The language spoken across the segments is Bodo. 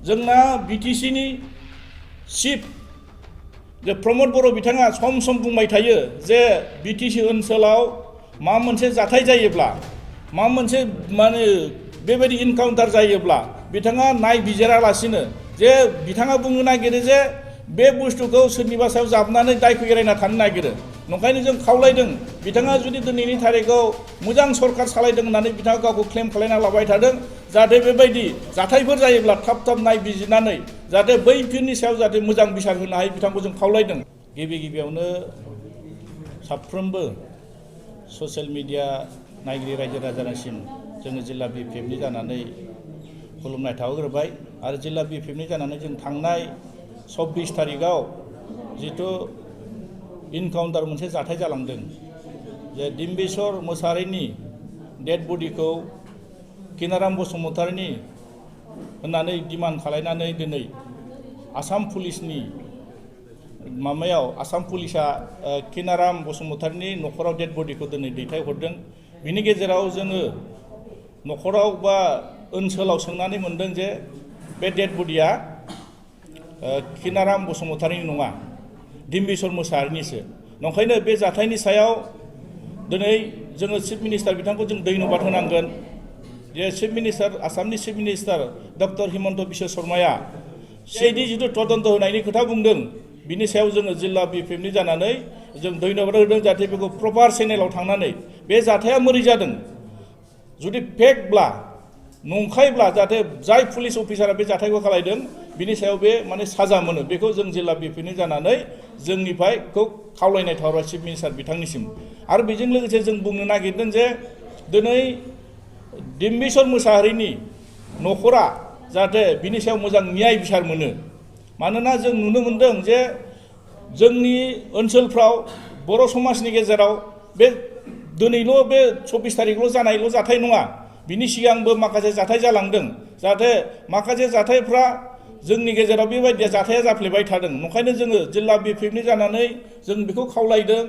जोंना BTC नि चिफ जे प्रमद बर' बिथाङा सम सम बुंबाय थायो जे BTC ओनसोलाव मा मोनसे जाथाय जायोब्ला मा मोनसे माने बेबायदि इनकाउन्टार जायोब्ला बिथाङा नायबिजिरालासिनो जे बिथाङा बुंनो नागिरो जे बे बुस्थुखौ सोरनिबा सायाव जाबनानै दायखौ एरायना थानो नागिरो नंखायनो जों खावलायदों बिथाङा जुदि दिनैनि थारिखआव मोजां सरकार सालायदों होननानै बिथाङा गावखौ क्लेम खालायना लाबाय थादों जाहाथे बेबायदि जाथायफोर जायोब्ला थाब थाब नायबिजिरनानै जाहाथे बैफोरनि सायाव जाहाथे मोजां बिसार होनो हायो बिथांखौ जों खावलायदों गिबियावनो साफ्रोमबो ससियेल मिडिया नायगिरि रायजो राजानिसिम जोङो जिल्ला BPFनि जानानै खुलुमनाय थाहोग्रोबाय आरो जिल्ला BPFनि जानानै जों थांनाय 24 तारिखआव जिथु इनकाउन्टार मोनसे जाथाय जालांदों जे डिम्बेश्वर मोसाहारिनि डेड बडिखौ किनाराम बसुमतारीनि होननानै डिमान्ड खालायनानै दिनै आसाम पुलिसनि माबायाव आसाम पुलिसा किनाराम बसुमतारीनि न'खराव डेड बडिखौ दिनै दैथायहरदों बिनि गेजेराव जोङो न'खराव बा ओनसोलाव सोंनानै मोनदों जे बे डेड बडिया किनाराम बसुमतारीनि नङा डिम्बेश्वर मोसाहारिनिसो नंखायनो बे जाथायनि सायाव दिनै जोङो चिफ मिनिस्टार बिथांखौ जों धन्यबाद होनांगोन जे चिफ मिनिस्टार आसामनि chief minister doctor Himanta Biswa शर्माया CID जिथु तदन्त होनायनि खोथा बुंदों बिनि सायाव जोङो जिल्ला BPFनि जानानै जों धन्यबाद होदों जाहाथे बेखौ प्रपार चेनेलाव थांनानै बे जाथाया मोरै जादों जुदि फेकब्ला नंखायब्ला जाहाथे जाय पुलिस अफिसारा बे जाथायखौ खालायदों बिनि सायाव बे माने साजा मोनो बेखौ जों जिल्ला BPFनि जानानै जोंनिफ्राय खावलायनाय थाबाय चिफ मिनिस्टार बिथांनिसिम आरो बेजों लोगोसे जों बुंनो नागिरदों जे दिनै डिम्बेश्वर मोसाहारिनि न'खरा जाहाथे बिनि सायाव मोजां न्याय बिसार मोनो मानोना जों नुनो मोनदों जे जोंनि ओनसोलफ्राव बर' समाजनि गेजेराव बे दिनैल' बे 24 तारिखल' जानायल' जाथाय नङा बिनि सिगांबो माखासे जाथाय जालांदों जाहाथे माखासे जाथायफ्रा जोंनि गेजेराव बेबायदि जाथाया जाफ्लेबाय थादों नंखायनो जोङो जिल्ला BPFनि जानानै जों बेखौ खावलायदों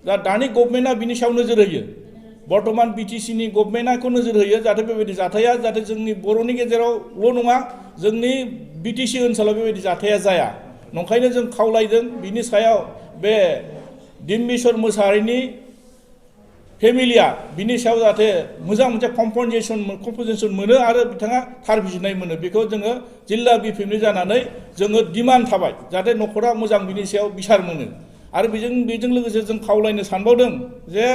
दा दानि गभर्नमेन्टआ बिनि सायाव नोजोर होयो बर्तमान BTCनि गभर्नमेन्टखौ नोजोर होयो जाहाथे बेबायदि जाथाया जाहाथे जोंनि बर'नि गेजेरावल' नङा जोंनि BTC ओनसोलाव बेबायदि जाथाया जाया नंखायनो जों खावलायदों बिनि सायाव बे डिम्बेश्वर मोसाहारिनि फेमिलिया बिनि सायाव जाहाथे मोजां मोनसे कम्पनसेसन मोनो आरो बिथाङा थार बिजिरनाय मोनो बेखौ जोङो जिल्ला BPFनि जानानै जोङो डिमान्ड थाबाय जाहाथे न'खरा मोजां बिनि सायाव बिसार मोनो आरो बेजों लोगोसे जों खावलायनो सानबावदों जे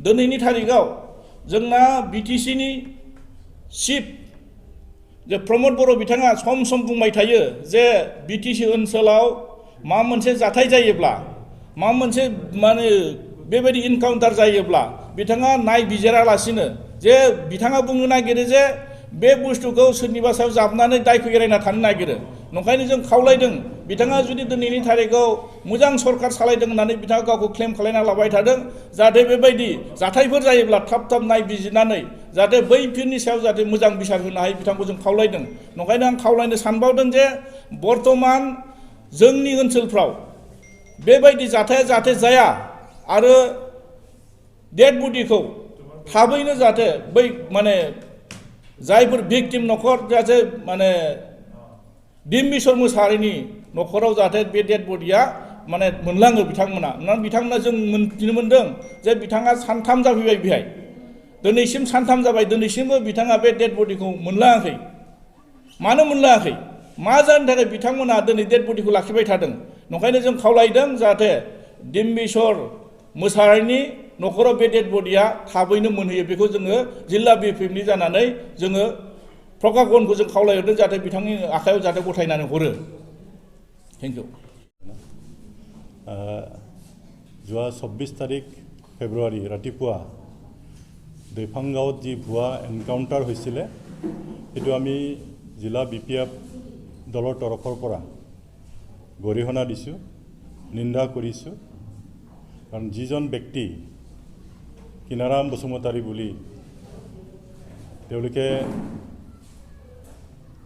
दिनैनि तारिखआव जोंना BTCनि चिफ जे प्रमद बर' बिथाङा सम सम बुंबाय थायो जे BTC ओनसोलाव मा मोनसे जाथाय जायोब्ला मा मोनसे माने बेबायदि इनकाउन्टार जायोब्ला बिथाङा नायबिजिरालासिनो जे बिथाङा बुंनो नागिरो जे बे बुस्थुखौ सोरनिबा सायाव जाबनानै दायखौ एरायना थानो नागिरो नंखायनो जों खावलायदों बिथाङा जुदि दिनैनि तारिखआव मोजां सरकार सालायदों होननानै बिथाङा गावखौ क्लेम खालायना लाबाय थादों जाहाथे बेबायदि जाथायफोर जायोब्ला थाब थाब नायबिजिरनानै जाहाथे बैफोरनि सायाव जाहाथे मोजां बिसार होनो हायो बिथांखौ जों खावलायदों नंखायनो आं खावलायनो सानबावदों जे बर्तमान जोंनि ओनसोलफ्राव बेबायदि जाथाया जाहाथे जाया आरो डेड बडिखौ थाबैनो जाहाथे बै माने जायफोर भिक्टिम न'खर जाहाथे माने डिम्बेश्वर मोसाहारिनि न'खराव जाहाथे बे डेड बडिया माने मोनलाङो बिथांमोना जों मिथिनो मोनदों जे बिथाङा सानथाम जाफैबाय बेहाय दिनैसिम सानथाम जाबाय दिनैसिमबो बिथाङा बे डेड बडिखौ मोनलाङाखै मानो मोनलाङाखै मा जानो थाखाय बिथांमोना दिनै डेड बडिखौ लाखिबाय थादों नंखायनो जों खावलायदों जाहाथे डिम्बेश्वर मोसाहारिनि न'खराव बे डेड बडिया थाबैनो मोनहैयो बेखौ जोङो जिल्ला BPFनि जानानै जोङो प्रकाशनखौ जों खावलायहरदों जाहाथे बिथांनि आखायाव जाहाथे गथायनानै हरो थेंक इउ যোৱা 24 তাৰিখ ফেব্ৰুৱাৰী ৰাতিপুৱা দৈফাংগাঁৱত যি ভুৱা এনকাউণ্টাৰ হৈছিলে সেইটো আমি জিলা BPF দলৰ তৰফৰ পৰা গৰিহণা দিছোঁ নিন্দা কৰিছোঁ কাৰণ যিজন ব্যক্তি কিনাৰাম বসুমতাৰী বুলি তেওঁলোকে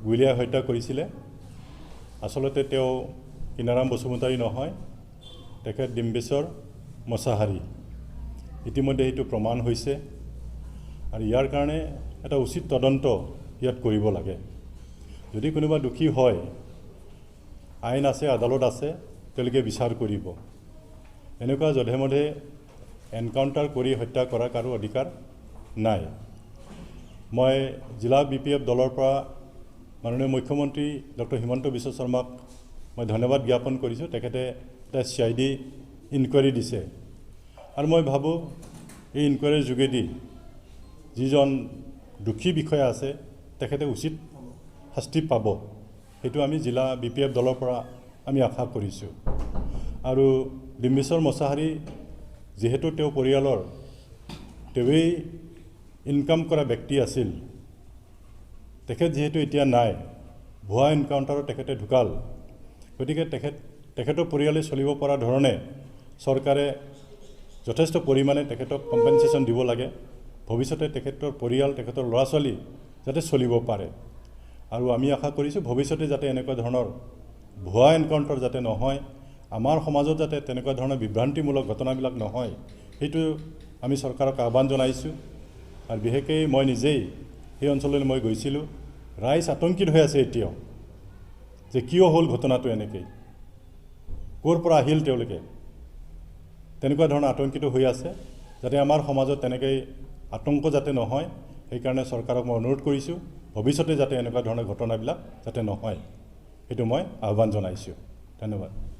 গুলীয়াই হত্যা কৰিছিলে আসলতে তেওঁ কিনাৰাম বসুমতাৰী নহয় তেখেত ডিম্বেশ্বৰ মোছাহাৰী ইতিমধ্যে এইটো প্ৰমাণ হৈছে আৰু ইয়াৰ কাৰণে এটা উচিত তদন্ত ইয়াত কৰিব লাগে যদি কোনোবা দোষী হয় আইন আছে আদালত আছে তেওঁলোকে বিচাৰ কৰিব এনেকুৱা যধে মধে এনকাউণ্টাৰ কৰি হত্যা কৰা কাৰো অধিকাৰ নাই মই জিলা BPF দলৰ পৰা মাননীয় মুখ্যমন্ত্ৰী ডক্টৰ হিমন্ত বিশ্ব শৰ্মাক মই ধন্যবাদ জ্ঞাপন কৰিছোঁ তেখেতে এটা CID ইনকুৱাৰী দিছে আৰু মই ভাবোঁ এই ইনকুৱাৰীৰ যোগেদি যিজন দোষী বিষয়া আছে তেখেতে উচিত শাস্তি পাব সেইটো আমি জিলা BPF দলৰ পৰা আমি আশা কৰিছোঁ আৰু ডিম্বেশ্বৰ মছাহাৰী যেহেতু তেওঁ পৰিয়ালৰ তেৱেই ইনকাম কৰা ব্যক্তি আছিল তেখেত যেহেতু এতিয়া নাই ভুৱা এনকাউণ্টাৰত তেখেতে ঢুকাল গতিকে তেখেতৰ পৰিয়ালে চলিব পৰা ধৰণে চৰকাৰে যথেষ্ট পৰিমাণে তেখেতক কম্পেনচেশ্যন দিব লাগে ভৱিষ্যতে তেখেতৰ পৰিয়াল তেখেতৰ ল'ৰা ছোৱালী যাতে চলিব পাৰে আৰু আমি আশা কৰিছোঁ ভৱিষ্যতে যাতে এনেকুৱা ধৰণৰ ভুৱা এনকাউণ্টাৰ যাতে নহয় আমাৰ সমাজত যাতে তেনেকুৱা ধৰণৰ বিভ্ৰান্তিমূলক ঘটনাবিলাক নহয় সেইটো আমি চৰকাৰক আহ্বান জনাইছোঁ আৰু বিশেষকৈ মই নিজেই সেই অঞ্চললৈ মই গৈছিলোঁ ৰাইজ আতংকিত হৈ আছে এতিয়াও যে কিয় হ'ল ঘটনাটো এনেকৈ ক'ৰ পৰা আহিল তেওঁলোকে তেনেকুৱা ধৰণৰ আতংকিত হৈ আছে যাতে আমাৰ সমাজত তেনেকৈ আতংক যাতে নহয় সেইকাৰণে চৰকাৰক মই অনুৰোধ কৰিছোঁ ভৱিষ্যতে যাতে এনেকুৱা ধৰণৰ ঘটনাবিলাক যাতে নহয় সেইটো মই আহ্বান জনাইছোঁ ধন্যবাদ